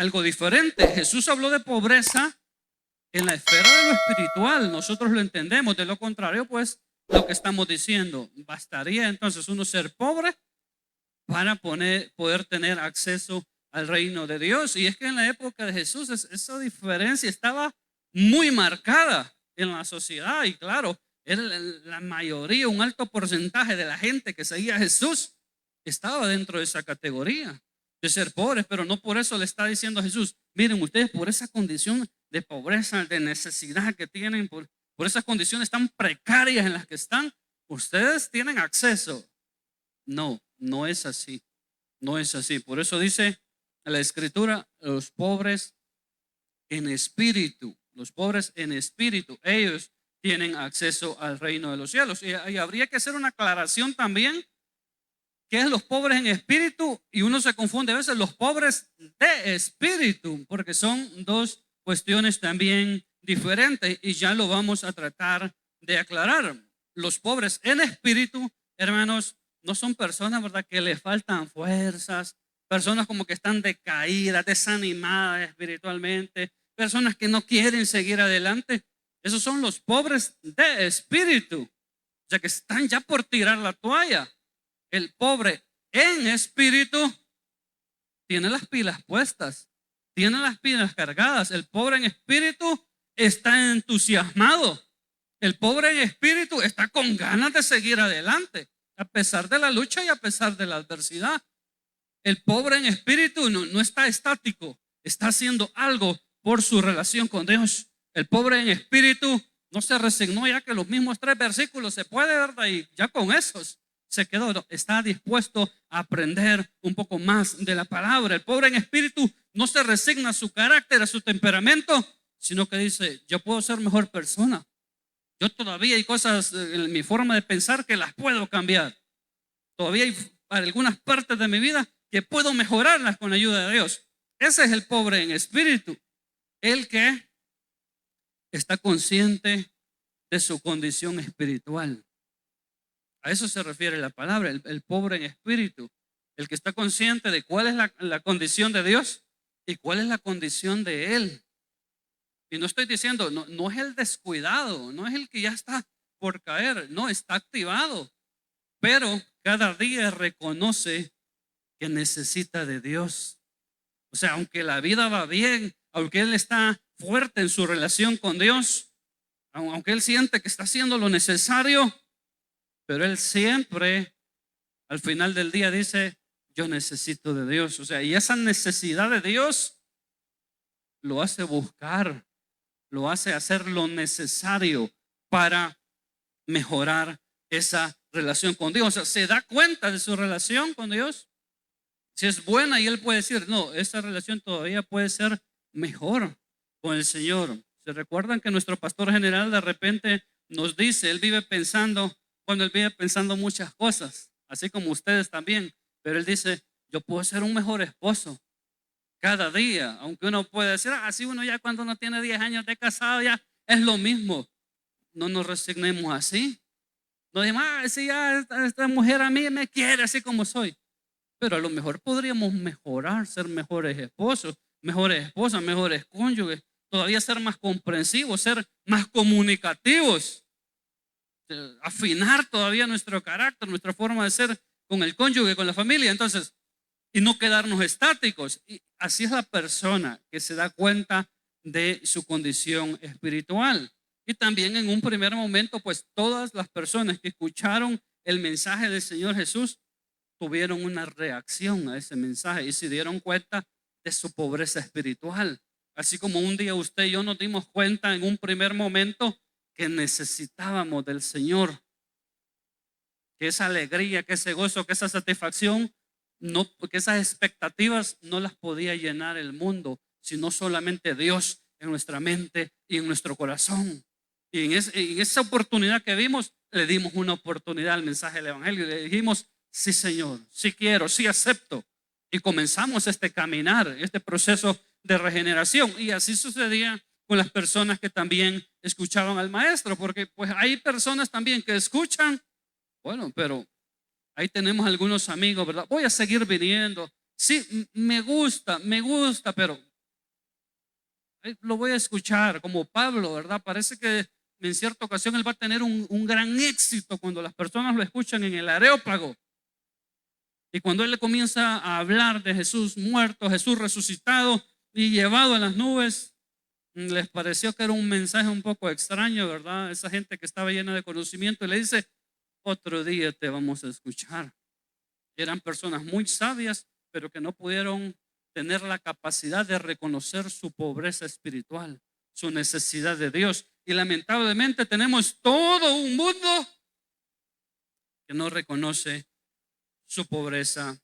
algo diferente. Jesús habló de pobreza en la esfera de lo espiritual. Nosotros lo entendemos. De lo contrario, pues lo que estamos diciendo, bastaría entonces uno ser pobre para poder tener acceso al reino de Dios. Y es que en la época de Jesús esa diferencia estaba muy marcada en la sociedad. Y claro, era la mayoría, un alto porcentaje de la gente que seguía a Jesús estaba dentro de esa categoría de ser pobres. Pero no por eso le está diciendo a Jesús: miren ustedes, por esa condición de pobreza, de necesidad que tienen, por esas condiciones tan precarias en las que están, ustedes tienen acceso. No, no es así. No es así. Por eso dice la Escritura: los pobres en espíritu, ellos tienen acceso al reino de los cielos. Y habría que hacer una aclaración también: ¿qué es los pobres en espíritu? Y uno se confunde a veces, los pobres de espíritu, porque son dos cuestiones también diferentes, y ya lo vamos a tratar de aclarar. Los pobres en espíritu, hermanos, no son personas, ¿verdad?, que les faltan fuerzas, personas como que están decaídas, desanimadas espiritualmente, personas que no quieren seguir adelante. Esos son los pobres de espíritu, ya que están ya por tirar la toalla. El pobre en espíritu tiene las pilas puestas, tiene las pilas cargadas. El pobre en espíritu está entusiasmado. El pobre en espíritu está con ganas de seguir adelante, a pesar de la lucha y a pesar de la adversidad. El pobre en espíritu no está estático, está haciendo algo por su relación con Dios. El pobre en espíritu no se resignó ya que los mismos 3 versículos se puede, ¿verdad?, y ya con esos se quedó. No, está dispuesto a aprender un poco más de la palabra. El pobre en espíritu no se resigna a su carácter, a su temperamento, sino que dice: yo puedo ser mejor persona. Yo todavía hay cosas en mi forma de pensar que las puedo cambiar. Todavía hay algunas partes de mi vida que puedo mejorarlas con la ayuda de Dios. Ese es el pobre en espíritu, el que está consciente de su condición espiritual. A eso se refiere la palabra, el pobre en espíritu, el que está consciente de cuál es la condición de Dios y cuál es la condición de él. Y no estoy diciendo, no es el descuidado, no es el que ya está por caer, no, está activado, pero cada día reconoce que necesita de Dios. O sea, aunque la vida va bien, aunque él está fuerte en su relación con Dios, aunque él siente que está haciendo lo necesario, pero él siempre al final del día dice: yo necesito de Dios. O sea, y esa necesidad de Dios lo hace buscar, lo hace hacer lo necesario para mejorar esa relación con Dios. O sea, se da cuenta de su relación con Dios, si es buena, y él puede decir: no, esa relación todavía puede ser mejor con el Señor. ¿Se recuerdan que nuestro pastor general de repente nos dice, él vive pensando muchas cosas, así como ustedes también, pero él dice: yo puedo ser un mejor esposo cada día? Aunque uno puede decir: así uno ya cuando uno tiene 10 años de casado ya es lo mismo. No nos resignemos así. No digamos: si ya esta mujer a mí me quiere así como soy. Pero a lo mejor podríamos mejorar, ser mejores esposos, mejores esposas, mejores cónyuges, todavía ser más comprensivos, ser más comunicativos, afinar todavía nuestro carácter, nuestra forma de ser con el cónyuge, con la familia. Entonces, y no quedarnos estáticos. Y así es la persona que se da cuenta de su condición espiritual. Y también en un primer momento, pues todas las personas que escucharon el mensaje del Señor Jesús tuvieron una reacción a ese mensaje y se dieron cuenta de su pobreza espiritual. Así como un día usted y yo nos dimos cuenta en un primer momento que necesitábamos del Señor, que esa alegría, que ese gozo, que esa satisfacción, que esas expectativas no las podía llenar el mundo, sino solamente Dios en nuestra mente y en nuestro corazón. Y en esa oportunidad que vimos, le dimos una oportunidad al mensaje del Evangelio y le dijimos: sí, Señor, sí quiero, sí acepto. Y comenzamos este caminar, este proceso de regeneración. Y así sucedía con las personas que también escuchaban al maestro, porque pues hay personas también que escuchan, bueno, pero ahí tenemos algunos amigos, ¿verdad? Voy a seguir viniendo. Sí, me gusta, pero lo voy a escuchar, como Pablo, ¿verdad? Parece que en cierta ocasión él va a tener un gran éxito cuando las personas lo escuchan en el Areópago. Y cuando él le comienza a hablar de Jesús muerto, Jesús resucitado y llevado en las nubes, les pareció que era un mensaje un poco extraño, ¿verdad? Esa gente que estaba llena de conocimiento, y le dice: otro día te vamos a escuchar. Eran personas muy sabias, pero que no pudieron tener la capacidad de reconocer su pobreza espiritual, su necesidad de Dios. Y lamentablemente tenemos todo un mundo que no reconoce su pobreza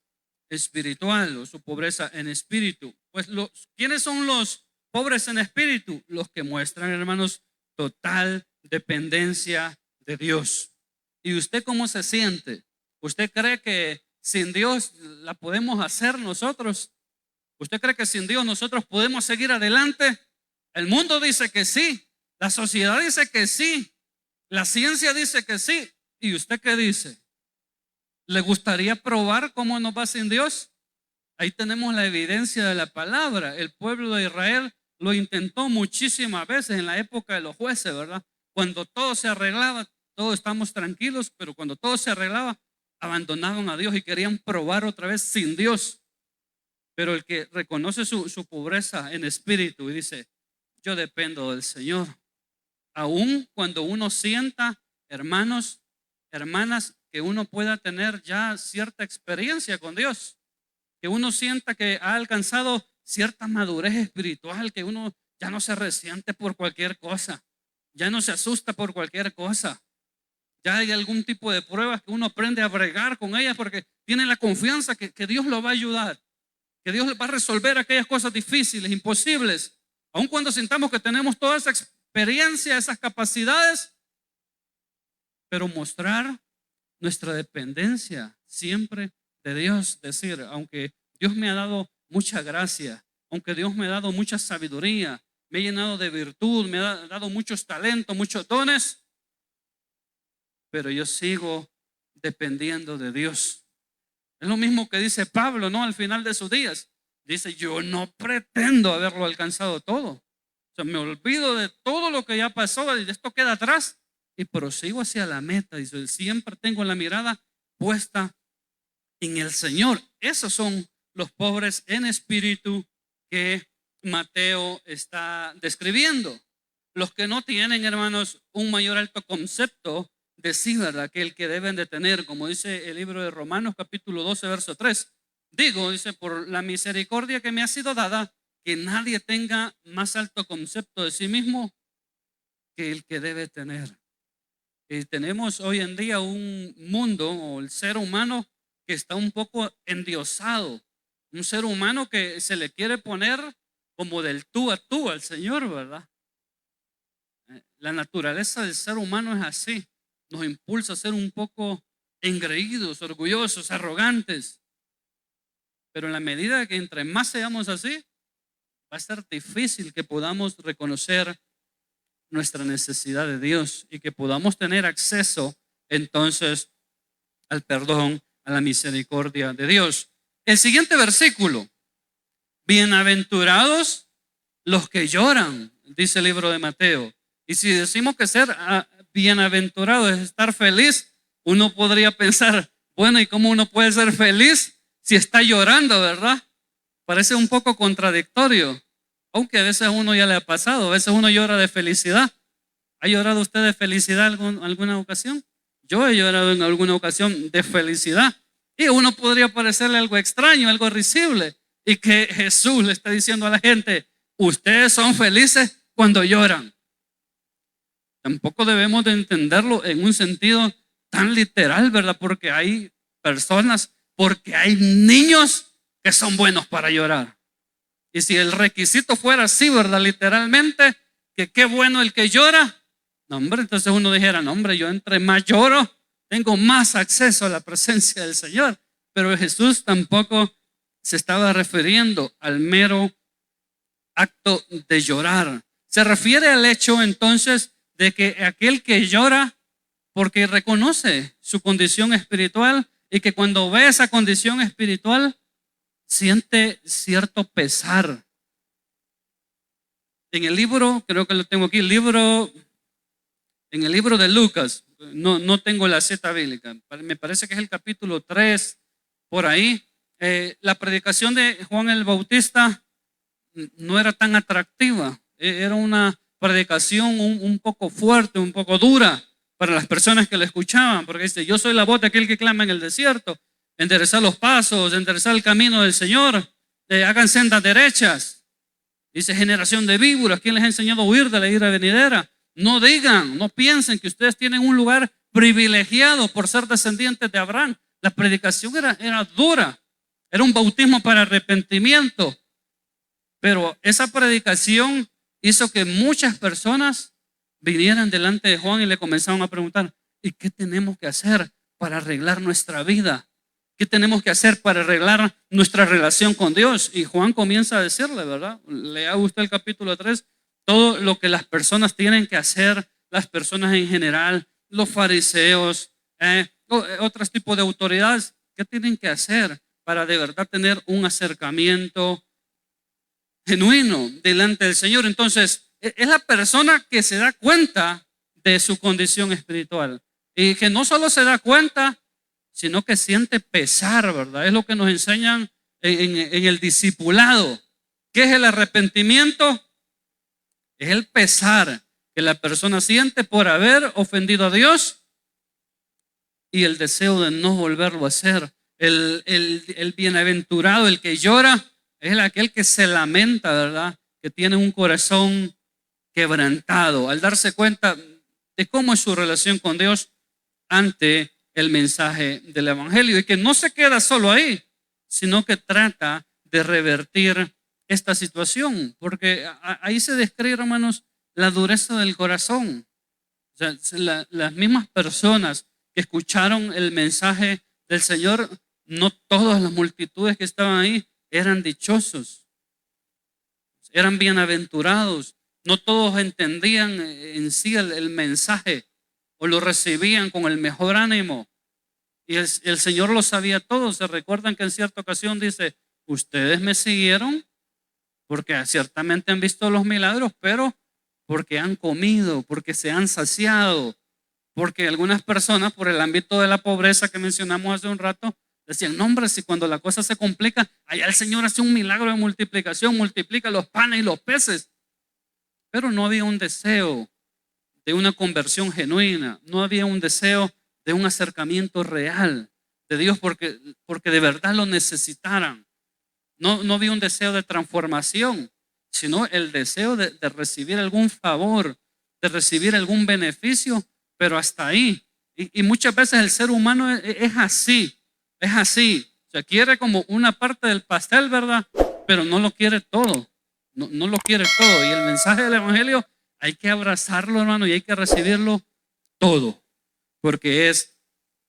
espiritual o su pobreza en espíritu. Pues ¿quiénes son los pobres en espíritu? Los que muestran, hermanos, total dependencia de Dios. ¿Y usted cómo se siente? ¿Usted cree que sin Dios la podemos hacer nosotros? ¿Usted cree que sin Dios nosotros podemos seguir adelante? El mundo dice que sí, la sociedad dice que sí, la ciencia dice que sí. ¿Y usted qué dice? ¿Le gustaría probar cómo nos va sin Dios? Ahí tenemos la evidencia de la palabra. El pueblo de Israel lo intentó muchísimas veces en la época de los jueces, ¿verdad? Cuando todo se arreglaba, todos estamos tranquilos, pero cuando todo se arreglaba, abandonaron a Dios y querían probar otra vez sin Dios. Pero el que reconoce su pobreza en espíritu y dice: yo dependo del Señor. Aun cuando uno sienta, hermanos, hermanas, que uno pueda tener ya cierta experiencia con Dios, que uno sienta que ha alcanzado cierta madurez espiritual, que uno ya no se resiente por cualquier cosa, ya no se asusta por cualquier cosa. Ya hay algún tipo de pruebas que uno aprende a bregar con ellas porque tiene la confianza que Dios lo va a ayudar, que Dios va a resolver aquellas cosas difíciles, imposibles. Aun cuando sintamos que tenemos toda esa experiencia, esas capacidades, pero mostrar nuestra dependencia siempre de Dios. Decir: aunque Dios me ha dado mucha gracia, aunque Dios me ha dado mucha sabiduría, me ha llenado de virtud, me ha dado muchos talentos, muchos dones, pero yo sigo dependiendo de Dios. Es lo mismo que dice Pablo, ¿no? Al final de sus días dice: yo no pretendo haberlo alcanzado todo. O sea, me olvido de todo lo que ya pasó y esto queda atrás y prosigo hacia la meta. Dice: siempre tengo la mirada puesta en el Señor. Esos son los pobres en espíritu que Mateo está describiendo. Los que no tienen, hermanos, un mayor alto concepto de sí, ¿verdad? Que el que deben de tener, como dice el libro de Romanos capítulo 12 verso 3. Digo, dice: por la misericordia que me ha sido dada, que nadie tenga más alto concepto de sí mismo que el que debe tener. Y tenemos hoy en día un mundo, o el ser humano, que está un poco endiosado. Un ser humano que se le quiere poner como del tú a tú al Señor, ¿verdad? La naturaleza del ser humano es así. Nos impulsa a ser un poco engreídos, orgullosos, arrogantes. Pero en la medida que entre más seamos así, va a ser difícil que podamos reconocer nuestra necesidad de Dios y que podamos tener acceso entonces al perdón, a la misericordia de Dios. El siguiente versículo: bienaventurados los que lloran, dice el libro de Mateo. Y si decimos que ser bienaventurado es estar feliz, uno podría pensar: bueno, ¿y cómo uno puede ser feliz si está llorando, verdad? Parece un poco contradictorio, aunque a veces a uno ya le ha pasado, a veces uno llora de felicidad. ¿Ha llorado usted de felicidad en alguna ocasión? Yo he llorado en alguna ocasión de felicidad. Y uno podría parecerle algo extraño, algo risible, y que Jesús le está diciendo a la gente: ustedes son felices cuando lloran. Tampoco debemos de entenderlo en un sentido tan literal, ¿verdad? Porque hay personas, porque hay niños que son buenos para llorar. Y si el requisito fuera así, ¿verdad? Literalmente, que qué bueno el que llora. No, hombre, entonces uno dijera: no, hombre, yo entre más lloro, tengo más acceso a la presencia del Señor. Pero Jesús tampoco se estaba refiriendo al mero acto de llorar. Se refiere al hecho entonces de que aquel que llora porque reconoce su condición espiritual y que cuando ve esa condición espiritual siente cierto pesar. En el libro, creo que lo tengo aquí, en el libro de Lucas, no tengo la cita bíblica, me parece que es el capítulo 3, por ahí. La predicación de Juan el Bautista no era tan atractiva, era una predicación un poco fuerte, un poco dura para las personas que la escuchaban, porque dice: yo soy la voz de aquel que clama en el desierto, enderezar los pasos, enderezar el camino del Señor, hagan sendas derechas. Dice: generación de víboras, ¿quién les ha enseñado a huir de la ira venidera? No digan, no piensen que ustedes tienen un lugar privilegiado por ser descendientes de Abraham. La predicación era dura, era un bautismo para arrepentimiento, pero esa predicación hizo que muchas personas vinieran delante de Juan y le comenzaron a preguntar: ¿y qué tenemos que hacer para arreglar nuestra vida? ¿Qué tenemos que hacer para arreglar nuestra relación con Dios? Y Juan comienza a decirle, ¿verdad? Lea usted el capítulo 3, todo lo que las personas tienen que hacer, las personas en general, los fariseos, otros tipos de autoridades, ¿qué tienen que hacer para de verdad tener un acercamiento genuino delante del Señor? Entonces, es la persona que se da cuenta de su condición espiritual y que no solo se da cuenta, sino que siente pesar, ¿verdad? Es lo que nos enseñan en el discipulado. ¿Qué es el arrepentimiento? Es el pesar que la persona siente por haber ofendido a Dios y el deseo de no volverlo a hacer. El bienaventurado, el que llora, es aquel que se lamenta, ¿verdad? Que tiene un corazón quebrantado al darse cuenta de cómo es su relación con Dios ante el mensaje del evangelio, y que no se queda solo ahí, sino que trata de revertir esta situación, porque ahí se describe, hermanos, la dureza del corazón. O sea, las mismas personas que escucharon el mensaje del Señor, no todas las multitudes que estaban ahí eran dichosos, eran bienaventurados. No todos entendían en sí el mensaje o lo recibían con el mejor ánimo. Y el Señor lo sabía todo. Se recuerdan que en cierta ocasión dice: ustedes me siguieron porque ciertamente han visto los milagros, pero porque han comido, porque se han saciado, porque algunas personas, por el ámbito de la pobreza que mencionamos hace un rato, decían: no, hombre, si cuando la cosa se complica, allá el Señor hace un milagro de multiplicación, multiplica los panes y los peces. Pero no había un deseo de una conversión genuina, no había un deseo de un acercamiento real de Dios porque de verdad lo necesitaran. No había un deseo de transformación, sino el deseo de recibir algún favor, de recibir algún beneficio, pero hasta ahí. Y muchas veces el ser humano es así. O sea, quiere como una parte del pastel, ¿verdad? Pero no lo quiere todo. No lo quiere todo. Y el mensaje del evangelio hay que abrazarlo, hermano, y hay que recibirlo todo, porque es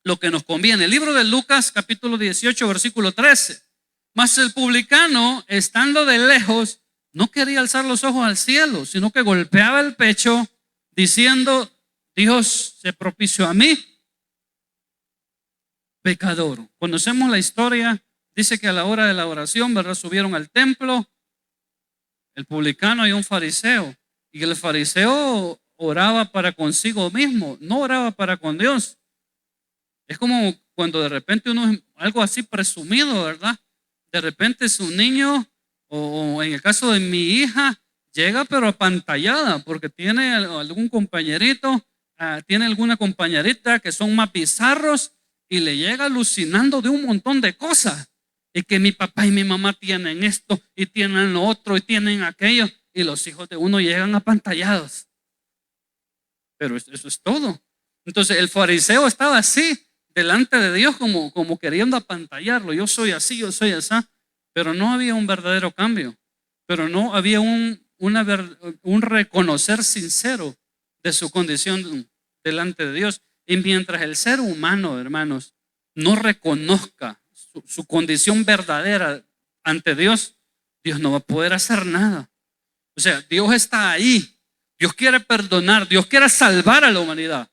lo que nos conviene. El libro de Lucas, capítulo 18, versículo 13. Mas el publicano, estando de lejos, no quería alzar los ojos al cielo, sino que golpeaba el pecho, diciendo: Dios se propició a mí, pecador. Conocemos la historia. Dice que a la hora de la oración, ¿verdad?, subieron al templo el publicano y un fariseo. Y el fariseo oraba para consigo mismo, no oraba para con Dios. Es como cuando de repente uno es algo así presumido, ¿verdad? De repente su niño, o en el caso de mi hija, llega pero apantallada porque tiene algún compañerito, tiene alguna compañerita que son más bizarros y le llega alucinando de un montón de cosas. Y que mi papá y mi mamá tienen esto y tienen lo otro y tienen aquello. Y los hijos de uno llegan apantallados. Pero eso es todo. Entonces el fariseo estaba así delante de Dios como queriendo apantallarlo. Yo soy así, yo soy así. Pero no había un verdadero cambio. Pero no había un reconocer sincero de su condición delante de Dios. Y mientras el ser humano, hermanos, no reconozca su condición verdadera ante Dios, Dios no va a poder hacer nada. O sea, Dios está ahí. Dios quiere perdonar, Dios quiere salvar a la humanidad.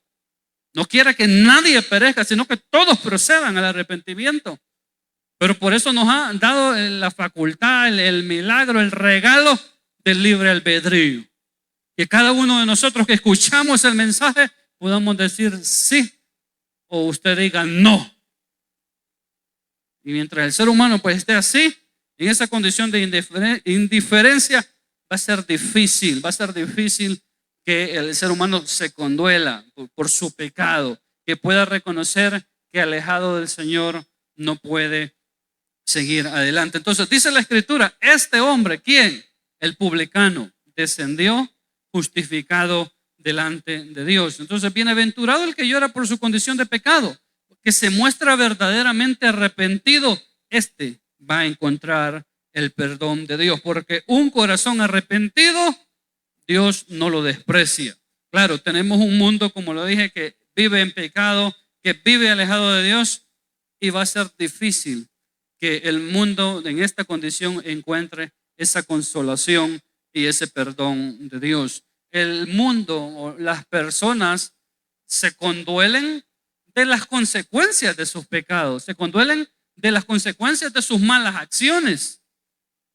No quiere que nadie perezca, sino que todos procedan al arrepentimiento. Pero por eso nos ha dado la facultad, el milagro, el regalo del libre albedrío. Que cada uno de nosotros que escuchamos el mensaje podamos decir sí o usted diga no. Y mientras el ser humano pues esté así, en esa condición de indiferencia, va a ser difícil que el ser humano se conduela por su pecado, que pueda reconocer que alejado del Señor no puede seguir adelante. Entonces dice la Escritura, este hombre, ¿quién? El publicano, descendió justificado delante de Dios. Entonces, bienaventurado el que llora por su condición de pecado, que se muestra verdaderamente arrepentido, este va a encontrar el perdón de Dios, porque un corazón arrepentido, Dios no lo desprecia. Claro, tenemos un mundo, como lo dije, que vive en pecado, que vive alejado de Dios, y va a ser difícil que el mundo en esta condición encuentre esa consolación y ese perdón de Dios. El mundo o las personas se conduelen de las consecuencias de sus pecados, se conduelen de las consecuencias de sus malas acciones,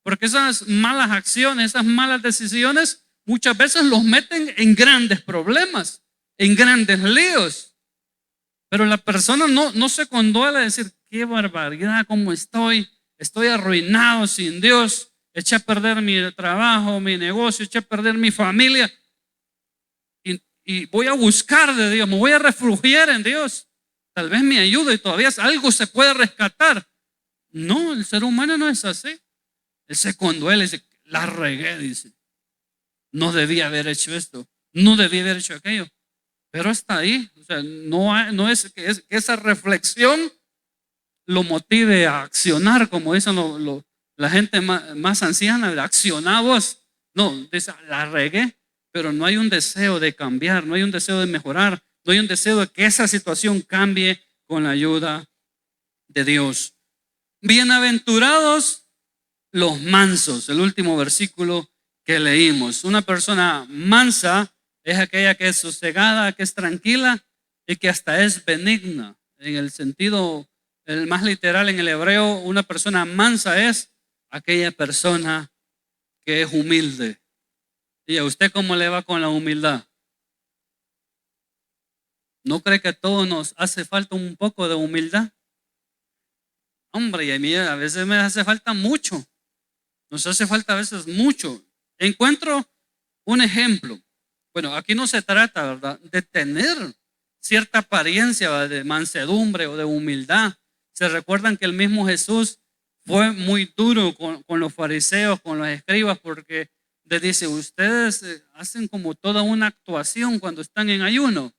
porque esas malas acciones, esas malas decisiones muchas veces los meten en grandes problemas, en grandes líos. Pero la persona no se conduele a decir, qué barbaridad, cómo estoy arruinado sin Dios, eché a perder mi trabajo, mi negocio, eché a perder mi familia. Y voy a buscar de Dios, me voy a refugiar en Dios. Tal vez me ayude y todavía algo se puede rescatar. No, el ser humano no es así. Él se conduele, dice, la regué, dice. No debía haber hecho esto, no debía haber hecho aquello. Pero está ahí. O sea, no es que esa reflexión lo motive a accionar, como dicen la gente más anciana, acciona vos. No, dice, la regué, pero no hay un deseo de cambiar, no hay un deseo de mejorar, no hay un deseo de que esa situación cambie con la ayuda de Dios. Bienaventurados los mansos, el último versículo que leímos. Una persona mansa es aquella que es sosegada, que es tranquila y que hasta es benigna. En el sentido el más literal en el hebreo, una persona mansa es aquella persona que es humilde. ¿Y a usted cómo le va con la humildad? ¿No cree que a todos nos hace falta un poco de humildad? Hombre, y a mí a veces me hace falta mucho. Nos hace falta a veces mucho. Encuentro un ejemplo. Bueno, aquí no se trata, ¿verdad?, de tener cierta apariencia, ¿verdad?, de mansedumbre o de humildad. Se recuerdan que el mismo Jesús fue muy duro con los fariseos, con los escribas, porque les dice, ustedes hacen como toda una actuación cuando están en ayuno.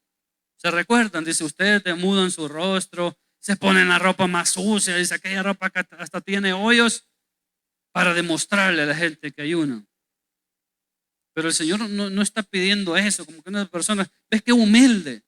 ¿Se recuerdan? Dice, ustedes demudan su rostro, se ponen la ropa más sucia, dice, aquella ropa que hasta tiene hoyos, para demostrarle a la gente que ayuna. Pero el Señor no está pidiendo eso, como que una persona, ves qué humilde,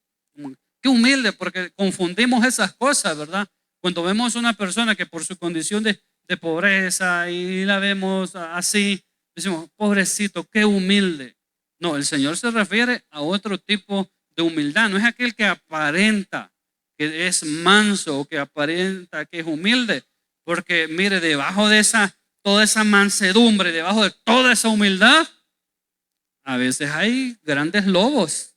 porque confundimos esas cosas, ¿verdad? Cuando vemos una persona que por su condición de pobreza y la vemos así, decimos, pobrecito, qué humilde. No, el Señor se refiere a otro tipo de humildad, no es aquel que aparenta que es manso o que aparenta que es humilde, porque mire, debajo de toda esa mansedumbre, debajo de toda esa humildad, a veces hay grandes lobos,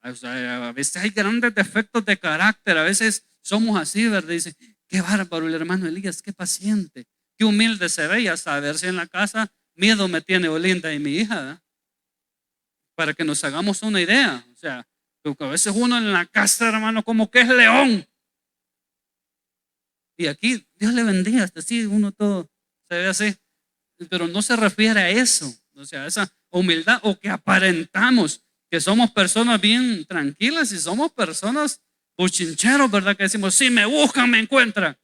o sea, a veces hay grandes defectos de carácter, a veces somos así, ¿verdad? Dice, qué bárbaro el hermano Elías, qué paciente, qué humilde se ve, y a saber si en la casa miedo me tiene Olinda y mi hija, ¿verdad? Para que nos hagamos una idea, o sea, porque a veces uno en la casa, hermano, como que es león. Y aquí, Dios le bendiga, hasta así uno todo se ve así, pero no se refiere a eso, o sea, esa humildad, o que aparentamos que somos personas bien tranquilas y somos personas bochincheros, ¿verdad? Que decimos, si me buscan, me encuentran.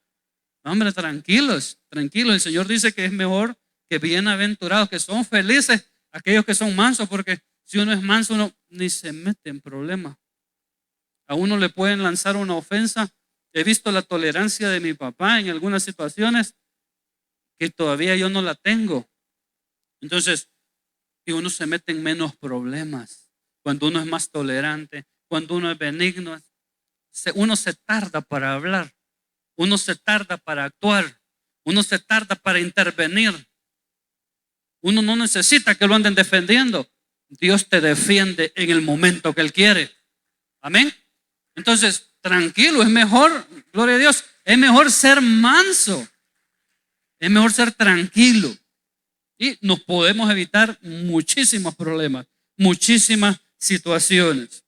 Hombre, tranquilos, tranquilos. El Señor dice que es mejor que bienaventurados, que son felices aquellos que son mansos, porque si uno es manso, uno ni se mete en problemas. A uno le pueden lanzar una ofensa. He visto la tolerancia de mi papá en algunas situaciones que todavía yo no la tengo. Entonces, y uno se mete en menos problemas cuando uno es más tolerante, cuando uno es benigno. Uno se tarda para hablar, uno se tarda para actuar, uno se tarda para intervenir. Uno no necesita que lo anden defendiendo. Dios te defiende en el momento que Él quiere. Amén. Entonces, tranquilo, es mejor, gloria a Dios, es mejor ser manso. Es mejor ser tranquilo. Y nos podemos evitar muchísimos problemas, muchísimas situaciones.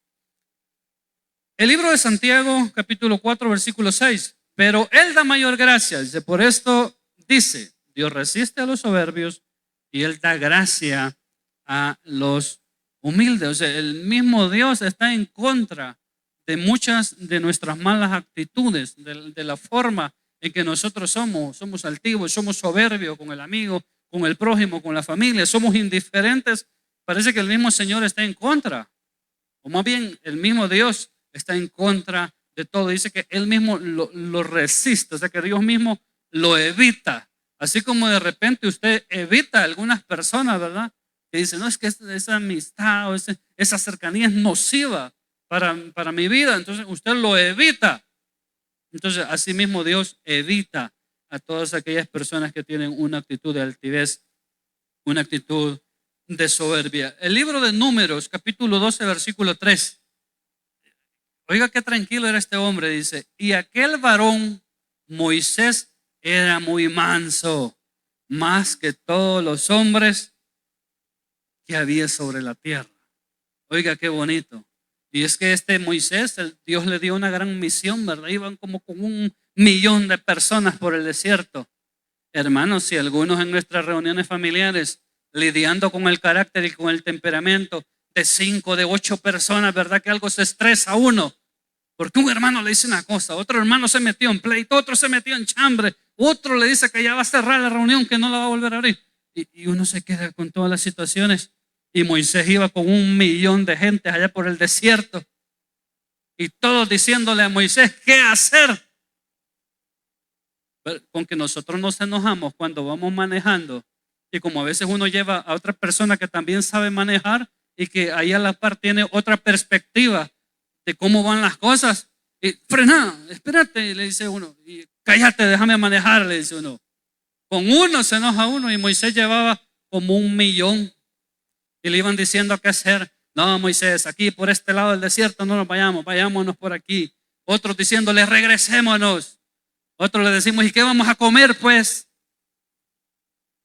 El libro de Santiago, capítulo 4, versículo 6. Pero Él da mayor gracia. Dice, por esto dice, Dios resiste a los soberbios y Él da gracia a los humildes. O sea, el mismo Dios está en contra de muchas de nuestras malas actitudes, de la forma en que nosotros somos altivos, somos soberbios con el amigo, con el prójimo, con la familia, somos indiferentes. Parece que el mismo Señor está en contra, o más bien el mismo Dios está en contra de todo. Dice que Él mismo lo resiste, o sea que Dios mismo lo evita. Así como de repente usted evita a algunas personas, ¿verdad? Que dicen, no, es que esa amistad o esa cercanía es nociva para mi vida, entonces usted lo evita. Entonces, así mismo Dios evita a todas aquellas personas que tienen una actitud de altivez, una actitud de soberbia. El libro de Números, capítulo 12, versículo 3. Oiga qué tranquilo era este hombre, dice, y aquel varón, Moisés, era muy manso, más que todos los hombres que había sobre la tierra. Oiga qué bonito. Y es que este Moisés, Dios le dio una gran misión, ¿verdad? Iban como con 1.000.000 de personas por el desierto. Hermanos, si algunos en nuestras reuniones familiares, lidiando con el carácter y con el temperamento de 5, de 8 personas, ¿verdad? Que algo se estresa a uno. Porque un hermano le dice una cosa, otro hermano se metió en pleito, otro se metió en chambre, otro le dice que ya va a cerrar la reunión, que no la va a volver a abrir. Y uno se queda con todas las situaciones. Y Moisés iba con 1.000.000 de gente allá por el desierto. Y todos diciéndole a Moisés, ¿qué hacer? Pero con que nosotros nos enojamos cuando vamos manejando. Y como a veces uno lleva a otra persona que también sabe manejar y que ahí a la par tiene otra perspectiva de cómo van las cosas. Y frena, espérate, le dice uno. Y cállate, déjame manejar, le dice uno. Con uno se enoja uno y Moisés llevaba como 1.000.000. Y le iban diciendo qué hacer. No, Moisés, aquí por este lado del desierto no nos vayamos, vayámonos por aquí. Otros diciéndole, regresémonos. Otros le decimos, ¿y qué vamos a comer pues?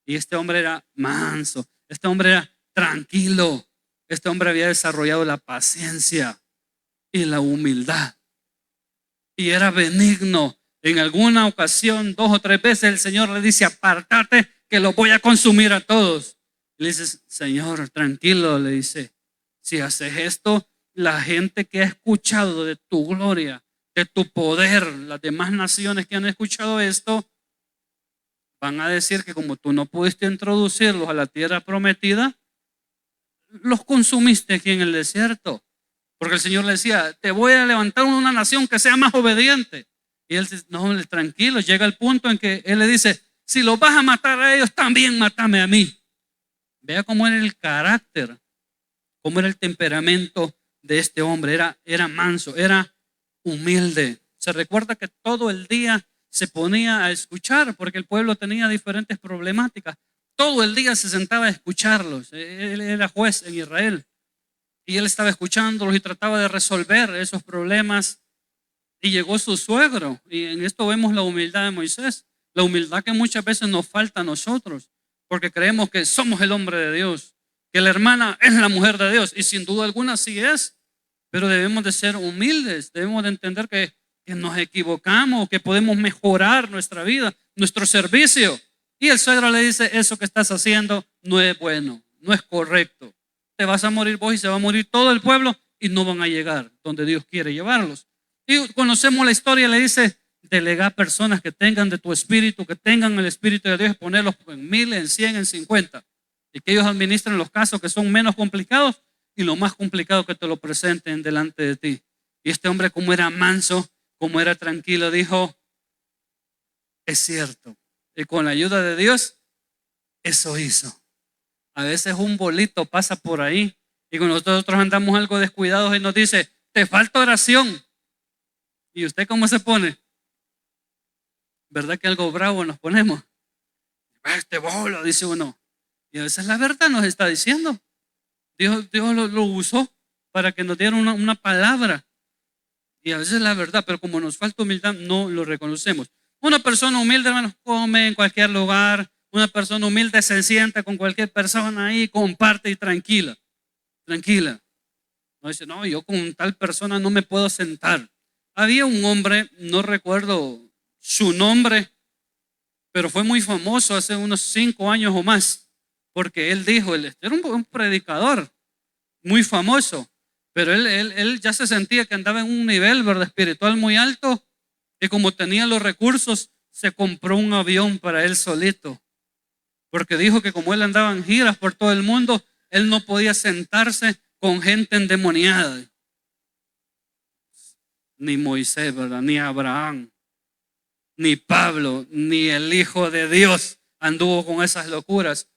Y este hombre era manso, este hombre era tranquilo, este hombre había desarrollado la paciencia y la humildad. Y era benigno. En alguna ocasión, 2 o 3 veces el Señor le dice, apártate que los voy a consumir a todos. Le dice, Señor, tranquilo, le dice, si haces esto, la gente que ha escuchado de tu gloria, de tu poder, las demás naciones que han escuchado esto, van a decir que como tú no pudiste introducirlos a la tierra prometida, los consumiste aquí en el desierto. Porque el Señor le decía, te voy a levantar una nación que sea más obediente. Y él dice, no, tranquilo, llega el punto en que él le dice, si los vas a matar a ellos, también mátame a mí. Vea cómo era el carácter, cómo era el temperamento de este hombre. Era manso, era humilde. Se recuerda que todo el día se ponía a escuchar porque el pueblo tenía diferentes problemáticas. Todo el día se sentaba a escucharlos. Él era juez en Israel y él estaba escuchándolos y trataba de resolver esos problemas. Y llegó su suegro, y en esto vemos la humildad de Moisés, la humildad que muchas veces nos falta a nosotros, porque creemos que somos el hombre de Dios, que la hermana es la mujer de Dios, y sin duda alguna sí es, pero debemos de ser humildes, debemos de entender que nos equivocamos, que podemos mejorar nuestra vida, nuestro servicio. Y el suegro le dice, eso que estás haciendo no es bueno, no es correcto. Te vas a morir vos y se va a morir todo el pueblo y no van a llegar donde Dios quiere llevarlos. Y conocemos la historia, le dice, delega personas que tengan de tu espíritu, que tengan el espíritu de Dios, y ponerlos en 1.000, en 100, en 50. Y que ellos administren los casos que son menos complicados y lo más complicado que te lo presenten delante de ti. Y este hombre, como era manso, como era tranquilo, dijo, es cierto. Y con la ayuda de Dios, eso hizo. A veces un bolito pasa por ahí y cuando nosotros andamos algo descuidados y nos dice, te falta oración. ¿Y usted cómo se pone? ¿Verdad que algo bravo nos ponemos? Este bolo, dice uno. Y a veces la verdad nos está diciendo. Dios lo usó para que nos diera una palabra. Y a veces la verdad, pero como nos falta humildad, no lo reconocemos. Una persona humilde, hermanos, come en cualquier lugar. Una persona humilde se sienta con cualquier persona ahí, comparte y tranquila. Tranquila. No dice, no, yo con tal persona no me puedo sentar. Había un hombre, no recuerdo su nombre, pero fue muy famoso hace unos 5 años o más, porque él dijo, él era un predicador muy famoso, pero él ya se sentía que andaba en un nivel, ¿verdad?, espiritual muy alto, y como tenía los recursos, se compró un avión para él solito, porque dijo que como él andaba en giras por todo el mundo, él no podía sentarse con gente endemoniada. Ni Moisés, ¿verdad?, ni Abraham, ni Pablo, ni el Hijo de Dios anduvo con esas locuras.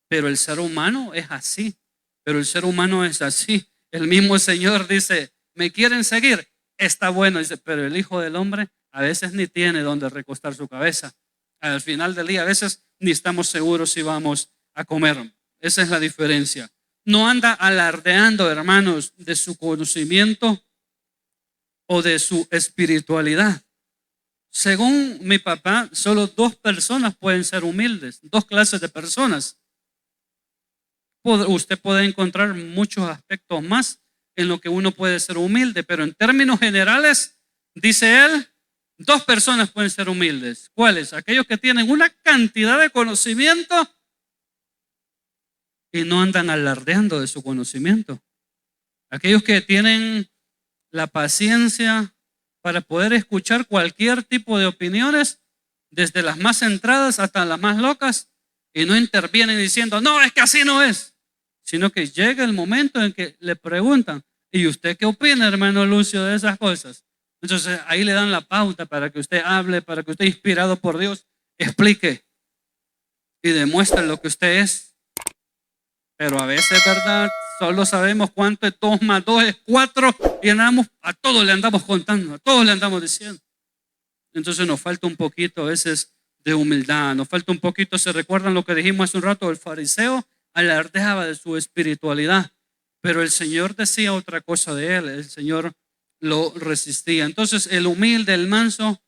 Pero el ser humano es así. Pero el ser humano es así. El mismo Señor dice, ¿me quieren seguir? Está bueno, dice, pero el Hijo del Hombre a veces ni tiene donde recostar su cabeza. Al final del día a veces ni estamos seguros si vamos a comer. Esa es la diferencia. No anda alardeando, hermanos, de su conocimiento o de su espiritualidad. Según mi papá, solo 2 personas pueden ser humildes, 2 clases de personas. Usted puede encontrar muchos aspectos más en lo que uno puede ser humilde, pero en términos generales, dice él, 2 personas pueden ser humildes. ¿Cuáles? Aquellos que tienen una cantidad de conocimiento y no andan alardeando de su conocimiento. Aquellos que tienen la paciencia para poder escuchar cualquier tipo de opiniones, desde las más centradas hasta las más locas, y no intervienen diciendo, no, es que así no es, sino que llega el momento en que le preguntan, ¿y usted qué opina, hermano Lucio, de esas cosas? Entonces ahí le dan la pauta para que usted hable, para que usted, inspirado por Dios, explique y demuestre lo que usted es. Pero a veces, ¿verdad?, solo sabemos cuánto es 2 más 2 es 4 y a todos le andamos contando, a todos le andamos diciendo. Entonces nos falta un poquito a veces de humildad, nos falta un poquito. ¿Se recuerdan lo que dijimos hace un rato? El fariseo alardeaba de su espiritualidad, pero el Señor decía otra cosa de él, el Señor lo resistía. Entonces el humilde, el manso,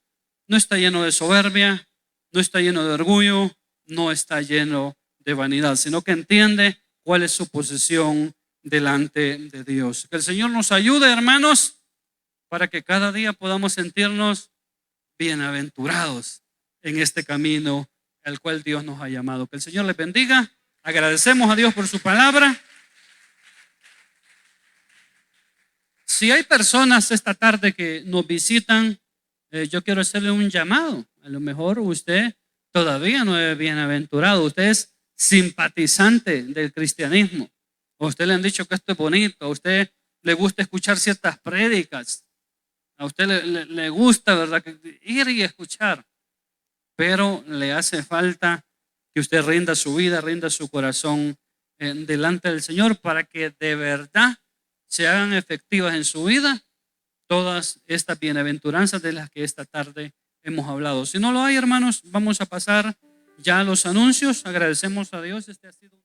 no está lleno de soberbia, no está lleno de orgullo, no está lleno de vanidad, sino que entiende cuál es su posición delante de Dios. Que el Señor nos ayude, hermanos, para que cada día podamos sentirnos bienaventurados en este camino al cual Dios nos ha llamado. Que el Señor les bendiga. Agradecemos a Dios por su palabra. Si hay personas esta tarde que nos visitan, yo quiero hacerle un llamado. A lo mejor usted todavía no es bienaventurado, usted es simpatizante del cristianismo. A usted le han dicho que esto es bonito, a usted le gusta escuchar ciertas prédicas, a usted le gusta, ¿verdad?, ir y escuchar, pero le hace falta que usted rinda su vida, rinda su corazón delante del Señor para que de verdad se hagan efectivas en su vida todas estas bienaventuranzas de las que esta tarde hemos hablado. Si no lo hay, hermanos, vamos a pasar ya a los anuncios. Agradecemos a Dios. Este ha sido